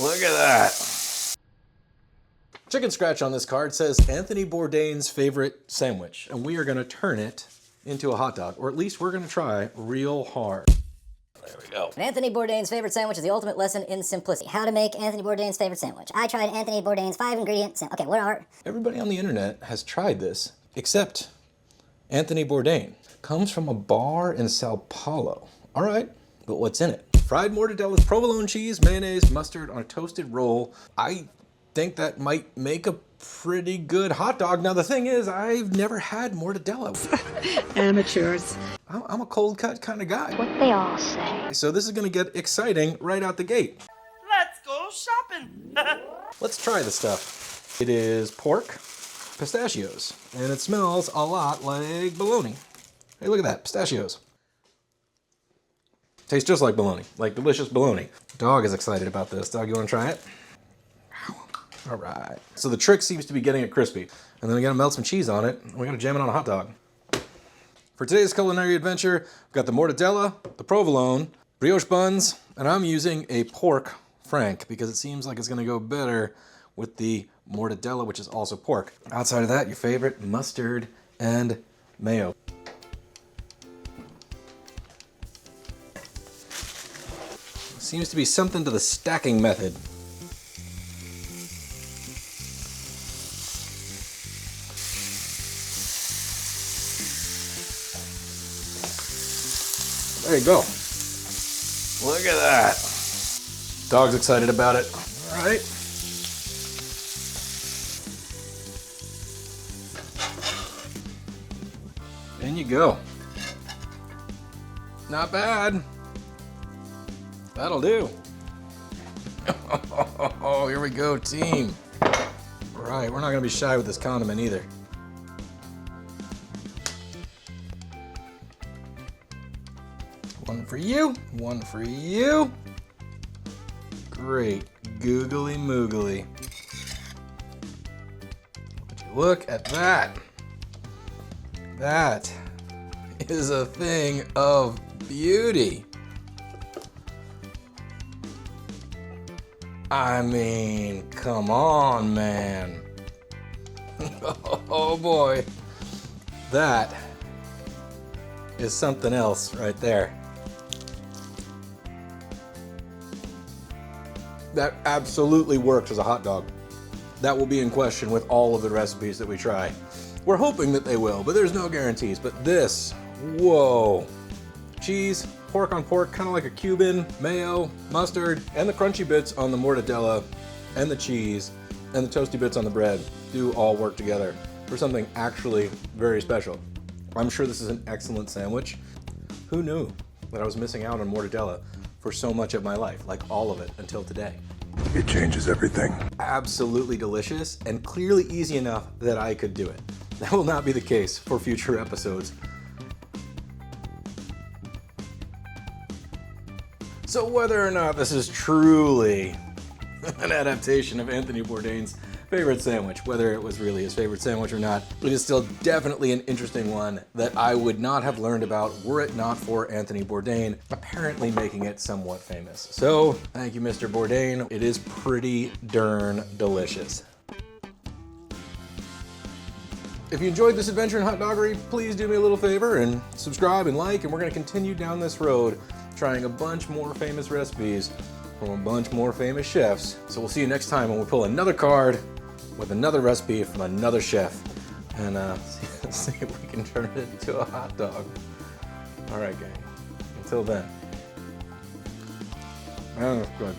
Look at that. Chicken scratch on this card says Anthony Bourdain's favorite sandwich, and we are going to turn it into a hot dog, or at least we're going to try real hard. There we go. Anthony Bourdain's favorite sandwich is the ultimate lesson in simplicity. How to make Anthony Bourdain's favorite sandwich. I tried Anthony Bourdain's 5-ingredient sandwich. Okay, what are... Everybody on the internet has tried this, except Anthony Bourdain. Comes from a bar in Sao Paulo. All right, but what's in it? Fried mortadella with provolone cheese, mayonnaise, mustard on a toasted roll. I think that might make a pretty good hot dog. Now the thing is, I've never had mortadella. Amateurs. I'm a cold cut kind of guy. What they all say. So this is gonna get exciting right out the gate. Let's go shopping. Let's try the stuff. It is pork, pistachios, and it smells a lot like bologna. Hey, look at that, pistachios. Tastes just like bologna, like delicious bologna. Dog is excited about this. Dog, you wanna try it? All right. So the trick seems to be getting it crispy. And then we gotta melt some cheese on it, and we gotta jam it on a hot dog. For today's culinary adventure, we've got the mortadella, the provolone, brioche buns, and I'm using a pork frank because it seems like it's gonna go better with the mortadella, which is also pork. Outside of that, your favorite mustard and mayo. Seems to be something to the stacking method. There you go. Look at that. Dog's excited about it. All right. In you go. Not bad. That'll do. Oh, here we go, team. All right, we're not gonna be shy with this condiment either. One for you, one for you. Great, googly moogly. Would you look at that? That is a thing of beauty. I mean, come on, man. Oh boy. That is something else right there. That absolutely works as a hot dog. That will be in question with all of the recipes that we try. We're hoping that they will, but there's no guarantees. But this, whoa. Cheese, pork on pork, kind of like a Cuban, mayo, mustard, and the crunchy bits on the mortadella, and the cheese, and the toasty bits on the bread do all work together for something actually very special. I'm sure this is an excellent sandwich. Who knew that I was missing out on mortadella for so much of my life, like all of it until today. It changes everything. Absolutely delicious and clearly easy enough that I could do it. That will not be the case for future episodes. So whether or not this is truly an adaptation of Anthony Bourdain's favorite sandwich, whether it was really his favorite sandwich or not, it is still definitely an interesting one that I would not have learned about were it not for Anthony Bourdain apparently making it somewhat famous. So thank you, Mr. Bourdain. It is pretty darn delicious. If you enjoyed this adventure in hot doggery, please do me a little favor and subscribe and like, and we're gonna continue down this road trying a bunch more famous recipes from a bunch more famous chefs. So we'll see you next time when we pull another card with another recipe from another chef and see if we can turn it into a hot dog. All right, gang. Until then. That was good.